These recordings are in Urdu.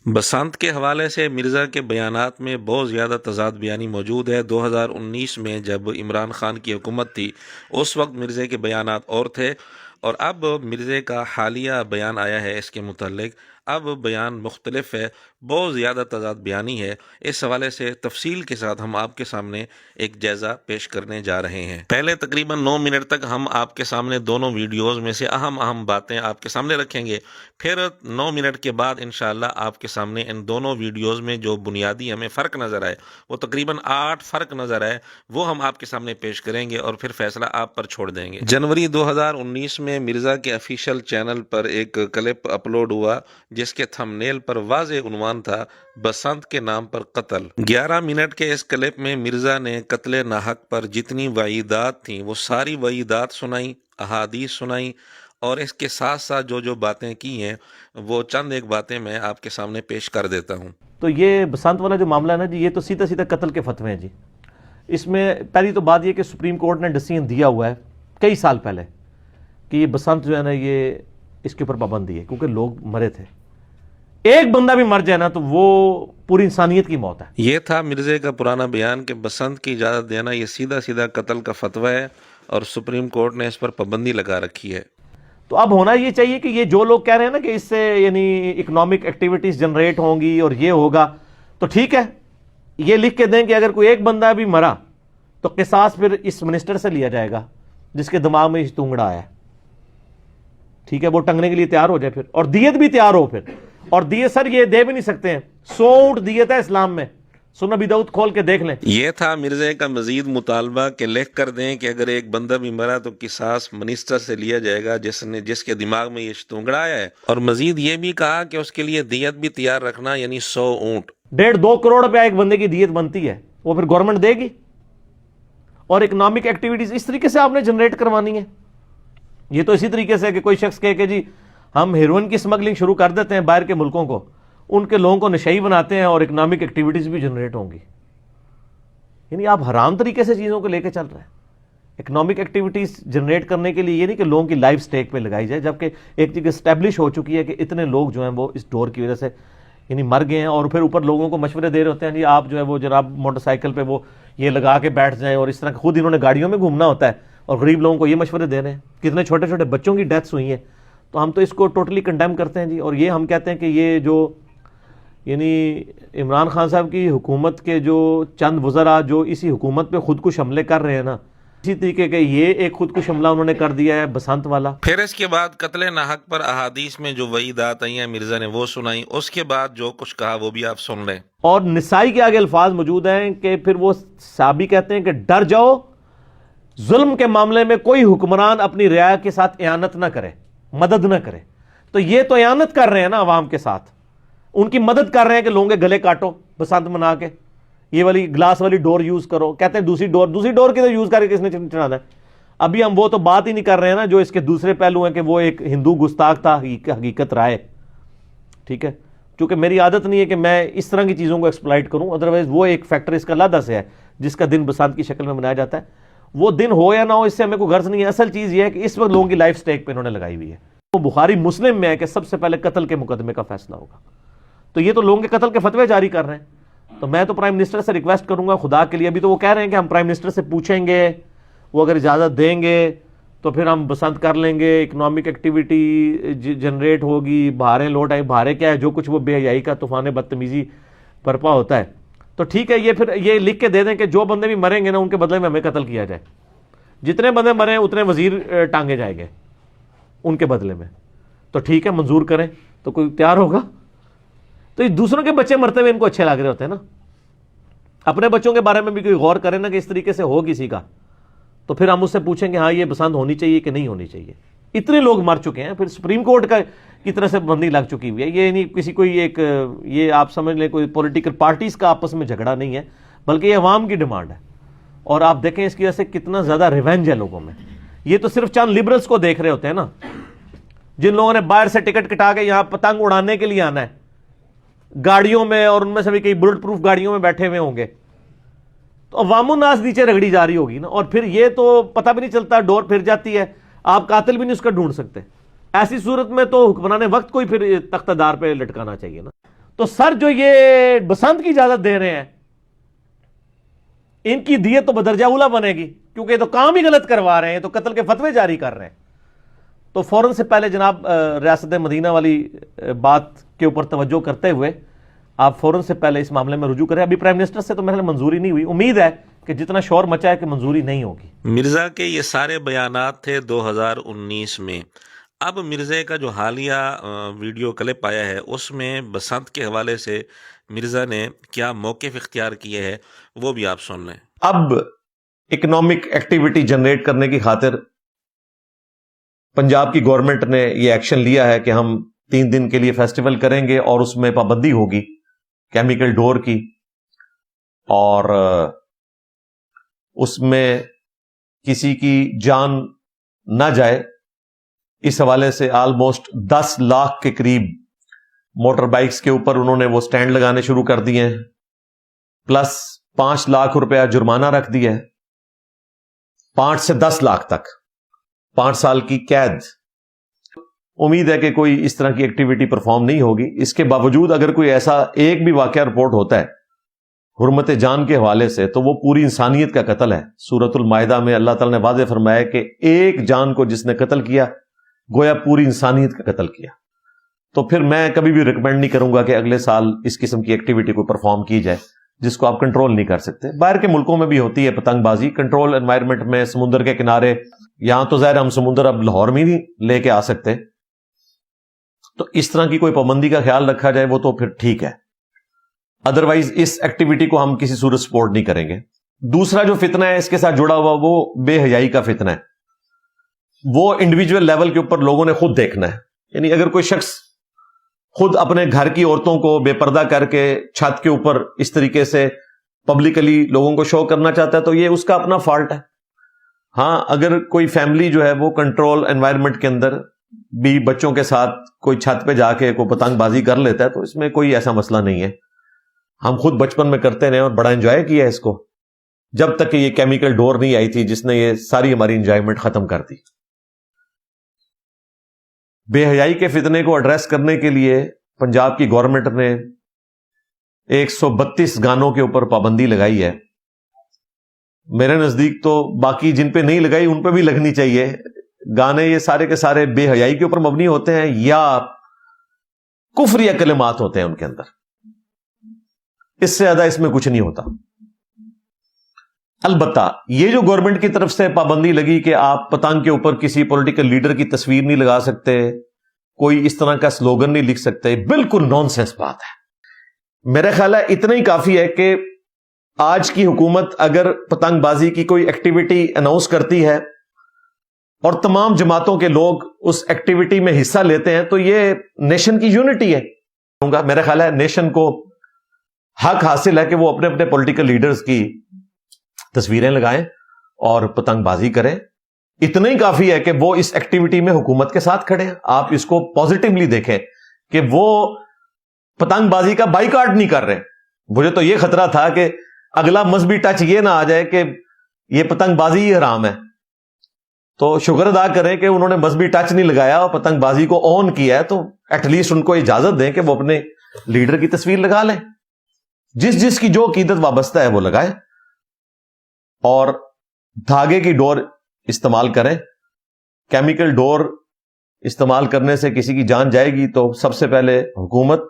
بسنت کے حوالے سے مرزا کے بیانات میں بہت زیادہ تضاد بیانی موجود ہے۔ 2019 میں جب عمران خان کی حکومت تھی اس وقت مرزا کے بیانات اور تھے، اور اب مرزا کا حالیہ بیان آیا ہے اس کے متعلق، اب بیان مختلف ہے، بہت زیادہ تضاد بیانی ہے۔ اس حوالے سے تفصیل کے ساتھ ہم آپ کے سامنے ایک جائزہ پیش کرنے جا رہے ہیں۔ پہلے تقریباً 9 منٹ تک ہم آپ کے سامنے دونوں ویڈیوز میں سے اہم باتیں آپ کے سامنے رکھیں گے، پھر 9 منٹ کے بعد انشاءاللہ آپ کے سامنے ان دونوں ویڈیوز میں جو بنیادی ہمیں فرق نظر آئے، وہ تقریباً 8 فرق نظر آئے، وہ ہم آپ کے سامنے پیش کریں گے اور پھر فیصلہ آپ پر چھوڑ دیں گے۔ جنوری 2019 میں مرزا کے افیشل چینل پر ایک کلپ اپلوڈ ہوا جس کے تھم نیل پر واضح عنوان تھا بسنت کے نام پر قتل۔ 11 منٹ کے اس کلپ میں مرزا نے قتل ناحق پر جتنی وعیدات تھیں وہ ساری وعیدات سنائیں، احادیث سنائیں، اور اس کے ساتھ ساتھ جو باتیں کی ہیں وہ چند ایک باتیں میں آپ کے سامنے پیش کر دیتا ہوں۔ تو یہ بسنت والا جو معاملہ ہے نا جی، یہ تو سیدھا قتل کے فتوے ہیں جی۔ اس میں پہلی تو بات یہ کہ سپریم کورٹ نے ڈیسیژن دیا ہوا ہے کئی سال پہلے کہ یہ بسنت جو ہے نا یہ اس کے اوپر پابندی ہے، کیونکہ لوگ مرے تھے۔ ایک بندہ بھی مر جائے نا تو وہ پوری انسانیت کی موت ہے۔ یہ تھا مرزا کا پرانا بیان کہ بسنت کی اجازت دینا یہ سیدھا قتل کا فتویٰ ہے، اور سپریم کورٹ نے اس پر پابندی لگا رکھی ہے۔ تو اب ہونا یہ چاہیے کہ یہ جو لوگ کہہ رہے ہیں نا کہ اس سے یعنی اکنامک ایکٹیویٹیز جنریٹ ہوں گی اور یہ ہوگا، تو ٹھیک ہے، یہ لکھ کے دیں کہ اگر کوئی ایک بندہ بھی مرا تو قصاص پھر اس منسٹر سے لیا جائے گا جس کے دماغ میں تونگڑا آیا ہے، ٹھیک ہے، وہ ٹنگنے کے لیے تیار ہو جائے پھر، اور دیت بھی تیار ہو پھر۔ اور دیت سر یہ دے بھی نہیں سکتے ہیں، 100 اونٹ دیت ہے اسلام میں، سنن ابی داؤد کھول کے دیکھ لیں۔ یہ تھا مرزا کا مزید مطالبہ کہ لکھ کر دیں کہ اگر ایک بندہ بھی مرا تو قصاص منسٹر سے لیا جائے گا جس کے دماغ میں یہ شتونگڑا آیا ہے، اور مزید یہ بھی کہا کہ اس کے لیے دیت بھی تیار رکھنا، یعنی 100 اونٹ۔ 1.5-2 کروڑ روپیہ ایک بندے کی دیت بنتی ہے، وہ پھر گورنمنٹ دے گی، اور اکنامک ایکٹیویٹیز اس طریقے سے آپ نے جنریٹ کروانی ہے۔ یہ تو اسی طریقے سے کہ کوئی شخص کہے کہ جی ہم ہیروئن کی سمگلنگ شروع کر دیتے ہیں باہر کے ملکوں کو، ان کے لوگوں کو نشئی بناتے ہیں اور اکنامک ایکٹیویٹیز بھی جنریٹ ہوں گی، یعنی آپ حرام طریقے سے چیزوں کو لے کے چل رہے ہیں۔ اکنامک ایکٹیویٹیز جنریٹ کرنے کے لیے یہ نہیں کہ لوگوں کی لائف سٹیک پہ لگائی جائے، جبکہ ایک چیز اسٹیبلش ہو چکی ہے کہ اتنے لوگ جو ہیں وہ اس ڈور کی وجہ سے یعنی مر گئے ہیں، اور پھر اوپر لوگوں کو مشورے دے رہے ہوتے ہیں جی آپ جو ہے وہ جناب موٹر سائیکل پہ وہ یہ لگا کے بیٹھ جائیں، اور اس طرح خود انہوں نے گاڑیوں میں گھومنا ہوتا ہے اور غریب لوگوں کو یہ مشورے دے رہے ہیں۔ کتنے چھوٹے چھوٹے بچوں کی ڈیتھس ہوئی ہیں، تو ہم تو اس کو ٹوٹلی کنڈیم کرتے ہیں جی۔ اور یہ ہم کہتے ہیں کہ یہ جو یعنی عمران خان صاحب کی حکومت کے جو چند وزراء جو اسی حکومت پہ خودکش حملے کر رہے ہیں نا، اسی طریقے کے یہ ایک خودکش حملہ انہوں نے کر دیا ہے بسنت والا۔ پھر اس کے بعد قتل ناحق پر احادیث میں جو وعیدات آئی ہیں مرزا نے وہ سنائی، اس کے بعد جو کچھ کہا وہ بھی آپ سن لیں۔ اور نسائی کے آگے الفاظ موجود ہیں کہ پھر وہ صحابی کہتے ہیں کہ ڈر جاؤ، ظلم کے معاملے میں کوئی حکمران اپنی رعایا کے ساتھ اعانت نہ کرے، مدد نہ کرے۔ تو یہ تو اعانت کر رہے ہیں نا عوام کے ساتھ، ان کی مدد کر رہے ہیں کہ لوگوں کے گلے کاٹو بسنت منا کے، یہ والی گلاس والی ڈور یوز کرو، کہتے ہیں دوسری ڈور کدھر یوز کر کے کس نے چڑھانا ہے۔ ابھی ہم وہ تو بات ہی نہیں کر رہے ہیں نا جو اس کے دوسرے پہلو ہیں کہ وہ ایک ہندو گستاخ تھا حقیقت رائے، ٹھیک ہے، چونکہ میری عادت نہیں ہے کہ میں اس طرح کی چیزوں کو ایکسپلائٹ کروں، ادروائز وہ ایک فیکٹر اس کا علیحدہ سے ہے جس کا دن بسنت کی شکل میں منایا جاتا ہے، وہ دن ہو یا نہ ہو اس سے ہمیں کوئی غرض نہیں ہے۔ اصل چیز یہ ہے کہ اس وقت لوگوں کی لائف سٹیک پہ انہوں نے لگائی ہوئی ہے۔ وہ بخاری مسلم میں ہے کہ سب سے پہلے قتل کے مقدمے کا فیصلہ ہوگا، تو یہ تو لوگوں کے قتل کے فتوے جاری کر رہے ہیں۔ تو میں تو پرائم منسٹر سے ریکویسٹ کروں گا خدا کے لیے، ابھی تو وہ کہہ رہے ہیں کہ ہم پرائم منسٹر سے پوچھیں گے، وہ اگر اجازت دیں گے تو پھر ہم بسنت کر لیں گے، اکنامک ایکٹیویٹی جنریٹ ہوگی، بہاریں لوٹ آئیں۔ بہاریں کیا ہے؟ جو کچھ وہ بے حیائی کا طوفان بدتمیزی برپا ہوتا ہے۔ تو ٹھیک ہے، یہ پھر یہ لکھ کے دے دیں کہ جو بندے بھی مریں گے نا ان کے بدلے میں ہمیں قتل کیا جائے، جتنے بندے مریں اتنے وزیر ٹانگے جائیں گے ان کے بدلے میں۔ تو ٹھیک ہے، منظور کریں تو کوئی تیار ہوگا؟ تو دوسروں کے بچے مرتے ہوئے ان کو اچھے لگ رہے ہوتے ہیں نا، اپنے بچوں کے بارے میں بھی کوئی غور کرے نا کہ اس طریقے سے ہو کسی کا، تو پھر ہم اس سے پوچھیں کہ ہاں یہ بسنت ہونی چاہیے کہ نہیں ہونی چاہیے۔ اتنے لوگ مر چکے ہیں، پھر سپریم کورٹ کی طرف سے پابندی لگ چکی ہوئی ہے۔ یہ نہیں کسی کوئی ایک یہ آپ سمجھ لیں کوئی پولیٹیکل پارٹیز کا آپس میں جھگڑا نہیں ہے، بلکہ یہ عوام کی ڈیمانڈ ہے۔ اور آپ دیکھیں اس کی وجہ سے کتنا زیادہ ریونج ہے لوگوں میں۔ یہ تو صرف چند لبرلز کو دیکھ رہے ہوتے ہیں نا، جن لوگوں نے باہر سے ٹکٹ کٹا کے یہاں پتنگ اڑانے کے لیے آنا ہے گاڑیوں میں، اور ان میں سے بھی کئی بلٹ پروف گاڑیوں میں بیٹھے ہوئے ہوں گے، تو عوام الناس نیچے رگڑی جا رہی ہوگی نا، اور پھر یہ تو پتہ بھی نہیں چلتا، ڈور پھر جاتی ہے، آپ قاتل بھی نہیں اس کا ڈھونڈ سکتے۔ ایسی صورت میں تو حکمران وقت کو ہی پھر تختہ دار پہ لٹکانا چاہیے نا۔ تو سر جو یہ بسنت کی اجازت دے رہے ہیں ان کی دیت تو بدرجہ اولا بنے گی، کیونکہ یہ تو کام ہی غلط کروا رہے ہیں، تو قتل کے فتوے جاری کر رہے ہیں۔ تو فوراً سے پہلے جناب ریاست مدینہ والی بات کے اوپر توجہ کرتے ہوئے آپ فوراً سے پہلے اس معاملے میں رجوع کریں۔ ابھی پرائم منسٹر سے تو میرے منظوری نہیں ہوئی، امید ہے کہ جتنا شور مچا ہے کہ منظوری نہیں ہوگی۔ مرزا کے یہ سارے بیانات تھے 2019 میں۔ اب مرزا کا جو حالیہ ویڈیو کلپ آیا ہے اس میں بسنت کے حوالے سے مرزا نے کیا موقف اختیار کیے ہے وہ بھی آپ سن لیں۔ اب اکنامک ایکٹیویٹی جنریٹ کرنے کی خاطر پنجاب کی گورنمنٹ نے یہ ایکشن لیا ہے کہ ہم 3 دن کے لیے فیسٹیول کریں گے اور اس میں پابندی ہوگی کیمیکل ڈور کی، اور اس میں کسی کی جان نہ جائے۔ اس حوالے سے آلموسٹ 10 لاکھ کے قریب موٹر بائکس کے اوپر انہوں نے وہ سٹینڈ لگانے شروع کر دیے ہیں، پلس 5 لاکھ روپیہ جرمانہ رکھ دیا ہے، 5 سے 10 لاکھ تک، 5 سال کی قید۔ امید ہے کہ کوئی اس طرح کی ایکٹیویٹی پرفارم نہیں ہوگی۔ اس کے باوجود اگر کوئی ایسا ایک بھی واقعہ رپورٹ ہوتا ہے حرمت جان کے حوالے سے تو وہ پوری انسانیت کا قتل ہے۔ سورۃ المائدہ میں اللہ تعالی نے واضح فرمایا کہ ایک جان کو جس نے قتل کیا گویا پوری انسانیت کا قتل کیا۔ تو پھر میں کبھی بھی ریکمینڈ نہیں کروں گا کہ اگلے سال اس قسم کی ایکٹیویٹی کو پرفارم کی جائے جس کو آپ کنٹرول نہیں کر سکتے۔ باہر کے ملکوں میں بھی ہوتی ہے پتنگ بازی، کنٹرول انوائرمنٹ میں، سمندر کے کنارے۔ یہاں تو ظاہر ہم سمندر اب لاہور میں نہیں لے کے آ سکتے، تو اس طرح کی کوئی پابندی کا خیال رکھا جائے وہ تو پھر ٹھیک ہے، ادروائز اس ایکٹیویٹی کو ہم کسی صورت سپورٹ نہیں کریں گے۔ دوسرا جو فتنہ ہے اس کے ساتھ جڑا ہوا وہ بے حیائی کا فتنہ ہے۔ وہ انڈیویجول لیول کے اوپر لوگوں نے خود دیکھنا ہے، یعنی اگر کوئی شخص خود اپنے گھر کی عورتوں کو بے پردہ کر کے چھت کے اوپر اس طریقے سے پبلکلی لوگوں کو شو کرنا چاہتا ہے تو یہ اس کا اپنا فالٹ ہے۔ ہاں، اگر کوئی فیملی جو ہے وہ کنٹرول انوائرمنٹ کے اندر بھی بچوں کے ساتھ کوئی چھت پہ جا کے کوئی پتنگ بازی کر لیتا ہے تو اس میں کوئی ایسا مسئلہ نہیں ہے۔ ہم خود بچپن میں کرتے رہے اور بڑا انجوائے کیا ہے اس کو، جب تک کہ یہ کیمیکل ڈور نہیں آئی تھی جس نے یہ ساری ہماری انجوائمنٹ ختم کر دی۔ بے حیائی کے فتنے کو ایڈریس کرنے کے لیے پنجاب کی گورنمنٹ نے 132 گانوں کے اوپر پابندی لگائی ہے۔ میرے نزدیک تو باقی جن پہ نہیں لگائی ان پہ بھی لگنی چاہیے۔ گانے یہ سارے کے سارے بے حیائی کے اوپر مبنی ہوتے ہیں یا کفر یا کلمات ہوتے ہیں ان کے اندر، اس سے زیادہ اس میں کچھ نہیں ہوتا۔ البتہ یہ جو گورنمنٹ کی طرف سے پابندی لگی کہ آپ پتنگ کے اوپر کسی پولیٹیکل لیڈر کی تصویر نہیں لگا سکتے، کوئی اس طرح کا سلوگن نہیں لکھ سکتے، بالکل نان سینس بات ہے۔ میرا خیال ہے اتنا ہی کافی ہے کہ آج کی حکومت اگر پتنگ بازی کی کوئی ایکٹیویٹی اناؤنس کرتی ہے اور تمام جماعتوں کے لوگ اس ایکٹیویٹی میں حصہ لیتے ہیں تو یہ نیشن کی یونٹی ہے۔ میرا خیال ہے نیشن کو حق حاصل ہے کہ وہ اپنے اپنے پولیٹیکل لیڈرز کی تصویریں لگائیں اور پتنگ بازی کریں۔ اتنا ہی کافی ہے کہ وہ اس ایکٹیویٹی میں حکومت کے ساتھ کھڑے ہیں۔ آپ اس کو پازیٹیولی دیکھیں کہ وہ پتنگ بازی کا بائیکاٹ نہیں کر رہے۔ مجھے تو یہ خطرہ تھا کہ اگلا مذہبی ٹچ یہ نہ آ جائے کہ یہ پتنگ بازی ہی حرام ہے، تو شکر ادا کریں کہ انہوں نے مذہبی ٹچ نہیں لگایا اور پتنگ بازی کو آن کیا ہے، تو ایٹ لیسٹ ان کو اجازت دیں کہ وہ اپنے لیڈر کی تصویر لگا لیں، جس کی جو عقیدت وابستہ ہے وہ لگائیں، اور دھاگے کی ڈور استعمال کریں۔ کیمیکل ڈور استعمال کرنے سے کسی کی جان جائے گی تو سب سے پہلے حکومت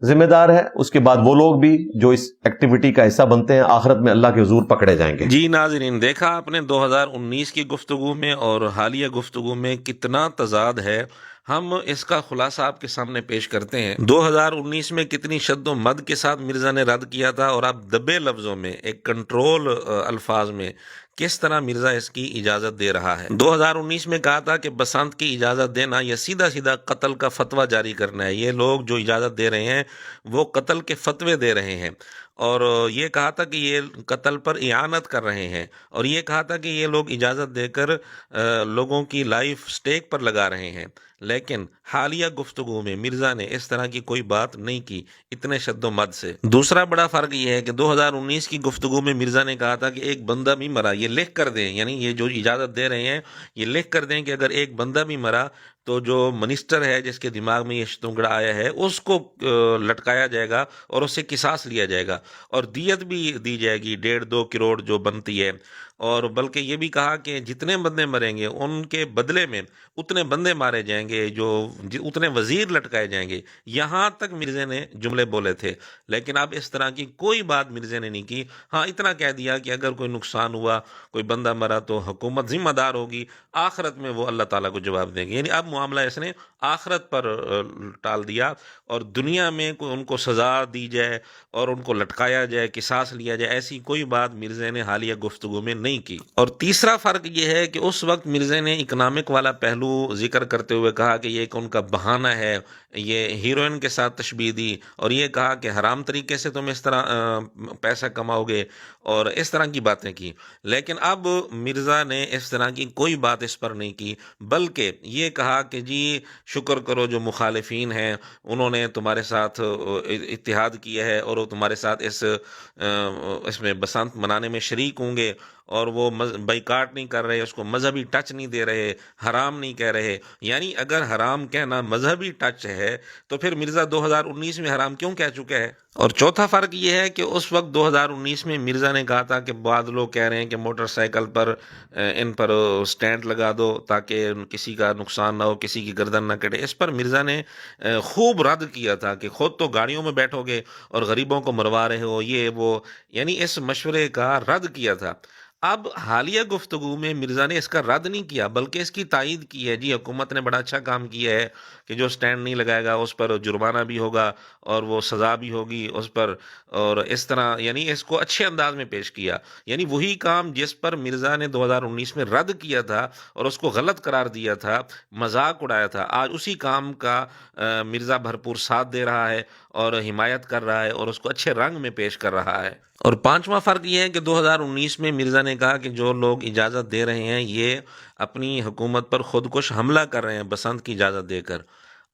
ذمہ دار ہے، اس کے بعد وہ لوگ بھی جو اس ایکٹیویٹی کا حصہ بنتے ہیں آخرت میں اللہ کے حضور پکڑے جائیں گے۔ جی ناظرین، دیکھا آپ نے 2019 کی گفتگو میں اور حالیہ گفتگو میں کتنا تضاد ہے۔ ہم اس کا خلاصہ آپ کے سامنے پیش کرتے ہیں۔ 2019 میں کتنی شد و مد کے ساتھ مرزا نے رد کیا تھا، اور اب دبے لفظوں میں ایک کنٹرول الفاظ میں کس طرح مرزا اس کی اجازت دے رہا ہے۔ 2019 میں کہا تھا کہ بسنت کی اجازت دینا یا سیدھا سیدھا قتل کا فتویٰ جاری کرنا ہے۔ یہ لوگ جو اجازت دے رہے ہیں وہ قتل کے فتوے دے رہے ہیں، اور یہ کہا تھا کہ یہ قتل پر اعانت کر رہے ہیں، اور یہ کہا تھا کہ یہ لوگ اجازت دے کر لوگوں کی لائف سٹیک پر لگا رہے ہیں۔ لیکن حالیہ گفتگو میں مرزا نے اس طرح کی کوئی بات نہیں کی اتنے شد و مد سے۔ دوسرا بڑا فرق یہ ہے کہ 2019 کی گفتگو میں مرزا نے کہا تھا کہ ایک بندہ بھی مرا یہ لکھ کر دیں، یعنی یہ جو اجازت دے رہے ہیں یہ لکھ کر دیں کہ اگر ایک بندہ بھی مرا تو جو منسٹر ہے جس کے دماغ میں یہ شتنگڑا آیا ہے اس کو لٹکایا جائے گا اور اس سے قصاص لیا جائے گا اور دیت بھی دی جائے گی 1.5-2 کروڑ جو بنتی ہے، اور بلکہ یہ بھی کہا کہ جتنے بندے مریں گے ان کے بدلے میں اتنے بندے مارے جائیں گے، جو اتنے وزیر لٹکائے جائیں گے. یہاں تک مرزا نے جملے بولے تھے، لیکن اب اس طرح کی کوئی بات مرزا نے نہیں کی. ہاں اتنا کہہ دیا کہ اگر کوئی نقصان ہوا، کوئی بندہ مرا تو حکومت ذمہ دار ہوگی، آخرت میں وہ اللہ تعالیٰ کو جواب دیں گے. یعنی اب معاملہ اس نے آخرت پر ٹال دیا اور دنیا میں ان کو سزا دی جائے اور ان کو لٹکایا جائے، قصاص لیا جائے، ایسی کوئی بات مرزا نے حالیہ گفتگو میں نہیں کی. اور تیسرا فرق یہ ہے کہ اس وقت مرزا نے اکنامک والا پہلو ذکر کرتے ہوئے کہا کہ یہ ایک ان کا بہانہ ہے، یہ ہیروئن کے ساتھ تشبیہ دی اور یہ کہا کہ حرام طریقے سے تم اس طرح پیسہ کماؤ گے اور اس طرح کی باتیں کی. لیکن اب مرزا نے اس طرح کی کوئی بات اس پر نہیں کی، بلکہ یہ کہا کہ جی شکر کرو جو مخالفین ہیں انہوں نے تمہارے ساتھ اتحاد کیا ہے اور وہ تمہارے ساتھ اس میں بسنت منانے میں شریک ہوں گے، اور وہ بائیکاٹ نہیں کر رہے، اس کو مذہبی ٹچ نہیں دے رہے، حرام نہیں کہہ رہے. یعنی اگر حرام کہنا مذہبی ٹچ ہے تو پھر مرزا 2019 میں حرام کیوں کہہ چکا ہے؟ اور چوتھا فرق یہ ہے کہ اس وقت 2019 میں مرزا نے کہا تھا کہ بعض لوگ کہہ رہے ہیں کہ موٹر سائیکل پر ان پر سٹینڈ لگا دو تاکہ کسی کا نقصان نہ ہو، کسی کی گردن نہ کٹے. اس پر مرزا نے خوب رد کیا تھا کہ خود تو گاڑیوں میں بیٹھو گے اور غریبوں کو مروا رہے ہو، یہ وہ، یعنی اس مشورے کا رد کیا تھا. اب حالیہ گفتگو میں مرزا نے اس کا رد نہیں کیا بلکہ اس کی تائید کی ہے. جی حکومت نے بڑا اچھا کام کیا ہے کہ جو سٹینڈ نہیں لگائے گا اس پر جرمانہ بھی ہوگا اور وہ سزا بھی ہوگی اس پر، اور اس طرح یعنی اس کو اچھے انداز میں پیش کیا. یعنی وہی کام جس پر مرزا نے 2019 میں رد کیا تھا اور اس کو غلط قرار دیا تھا، مذاق اڑایا تھا، آج اسی کام کا مرزا بھرپور ساتھ دے رہا ہے اور حمایت کر رہا ہے اور اس کو اچھے رنگ میں پیش کر رہا ہے. اور پانچواں فرق یہ ہے کہ 2019 میں مرزا نے کہا کہ جو لوگ اجازت دے رہے ہیں یہ اپنی حکومت پر خودکش حملہ کر رہے ہیں بسنت کی اجازت دے کر.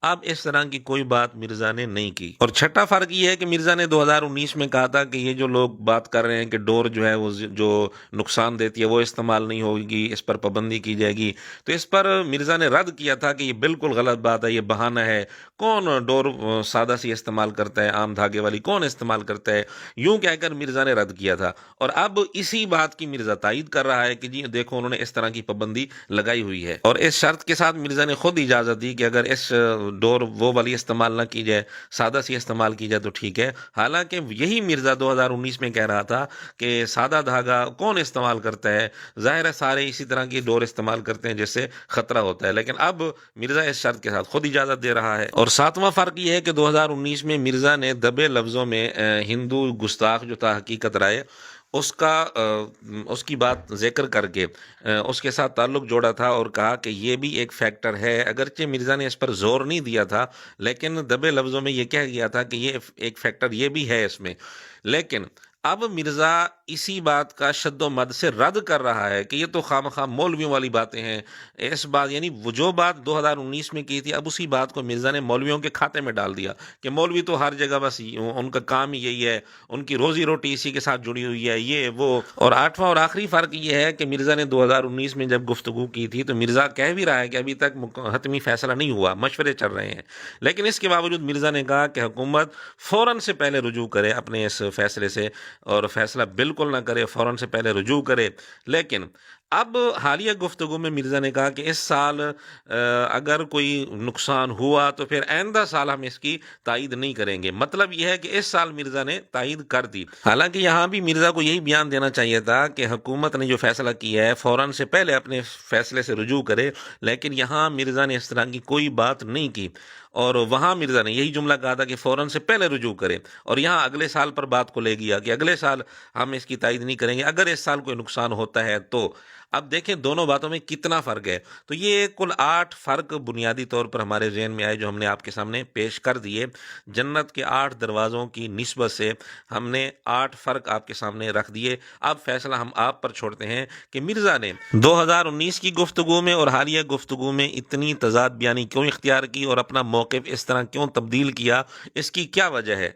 اب اس طرح کی کوئی بات مرزا نے نہیں کی. اور چھٹا فرق یہ ہے کہ مرزا نے 2019 میں کہا تھا کہ یہ جو لوگ بات کر رہے ہیں کہ ڈور جو ہے وہ جو نقصان دیتی ہے وہ استعمال نہیں ہوگی، اس پر پابندی کی جائے گی، تو اس پر مرزا نے رد کیا تھا کہ یہ بالکل غلط بات ہے، یہ بہانہ ہے. کون ڈور سادہ سی استعمال کرتا ہے، عام دھاگے والی کون استعمال کرتا ہے؟ یوں کہہ کر مرزا نے رد کیا تھا. اور اب اسی بات کی مرزا تائید کر رہا ہے کہ جی دیکھو انہوں نے اس طرح کی پابندی لگائی ہوئی ہے، اور اس شرط کے ساتھ مرزا نے خود اجازت دی کہ اگر اس ڈور وہ والی استعمال نہ کی جائے، سادہ سی استعمال کی جائے تو ٹھیک ہے. حالانکہ یہی مرزا 2019 میں کہہ رہا تھا کہ سادہ دھاگا کون استعمال کرتا ہے، ظاہر ہے سارے اسی طرح کی ڈور استعمال کرتے ہیں جس سے خطرہ ہوتا ہے. لیکن اب مرزا اس شرط کے ساتھ خود اجازت دے رہا ہے. اور ساتواں فرق یہ ہے کہ 2019 میں مرزا نے دبے لفظوں میں ہندو گستاخ جو تھا حقیقت رائے اس کی بات ذکر کر کے اس کے ساتھ تعلق جوڑا تھا اور کہا کہ یہ بھی ایک فیکٹر ہے. اگرچہ مرزا نے اس پر زور نہیں دیا تھا لیکن دبے لفظوں میں یہ کہہ گیا تھا کہ یہ ایک فیکٹر یہ بھی ہے اس میں. لیکن اب مرزا اسی بات کا شد و مد سے رد کر رہا ہے کہ یہ تو خواہ مولویوں والی باتیں ہیں. اس بات یعنی وہ جو بات 2019 میں کی تھی اب اسی بات کو مرزا نے مولویوں کے کھاتے میں ڈال دیا کہ مولوی تو ہر جگہ بس ان کا کام ہی یہی ہے، ان کی روزی روٹی اسی کے ساتھ جڑی ہوئی ہے، یہ وہ. اور آٹھواں اور آخری فرق یہ ہے کہ مرزا نے 2019 میں جب گفتگو کی تھی تو مرزا کہہ بھی رہا ہے کہ ابھی تک حتمی فیصلہ نہیں ہوا، مشورے چل رہے ہیں، لیکن اس کے باوجود مرزا نے کہا کہ حکومت فوراً سے پہلے رجوع کرے اپنے اس فیصلے سے اور فیصلہ بالکل نہ کرے، فوراً سے پہلے رجوع کرے. لیکن اب حالیہ گفتگو میں مرزا نے کہا کہ اس سال اگر کوئی نقصان ہوا تو پھر آئندہ سال ہم اس کی تائید نہیں کریں گے. مطلب یہ ہے کہ اس سال مرزا نے تائید کر دی. حالانکہ یہاں بھی مرزا کو یہی بیان دینا چاہیے تھا کہ حکومت نے جو فیصلہ کیا ہے فوراً سے پہلے اپنے فیصلے سے رجوع کرے، لیکن یہاں مرزا نے اس طرح کی کوئی بات نہیں کی. اور وہاں مرزا نے یہی جملہ کہا تھا کہ فوراً سے پہلے رجوع کرے، اور یہاں اگلے سال پر بات کو لے گیا کہ اگلے سال ہم اس کی تائید نہیں کریں گے اگر اس سال کوئی نقصان ہوتا ہے تو. اب دیکھیں دونوں باتوں میں کتنا فرق ہے. تو یہ کل 8 فرق بنیادی طور پر ہمارے ذہن میں آئے جو ہم نے آپ کے سامنے پیش کر دیے. جنت کے 8 دروازوں کی نسبت سے ہم نے 8 فرق آپ کے سامنے رکھ دیے. اب فیصلہ ہم آپ پر چھوڑتے ہیں کہ مرزا نے 2019 کی گفتگو میں اور حالیہ گفتگو میں اتنی تضاد بیانی کیوں اختیار کی اور اپنا موقف اس طرح کیوں تبدیل کیا، اس کی کیا وجہ ہے.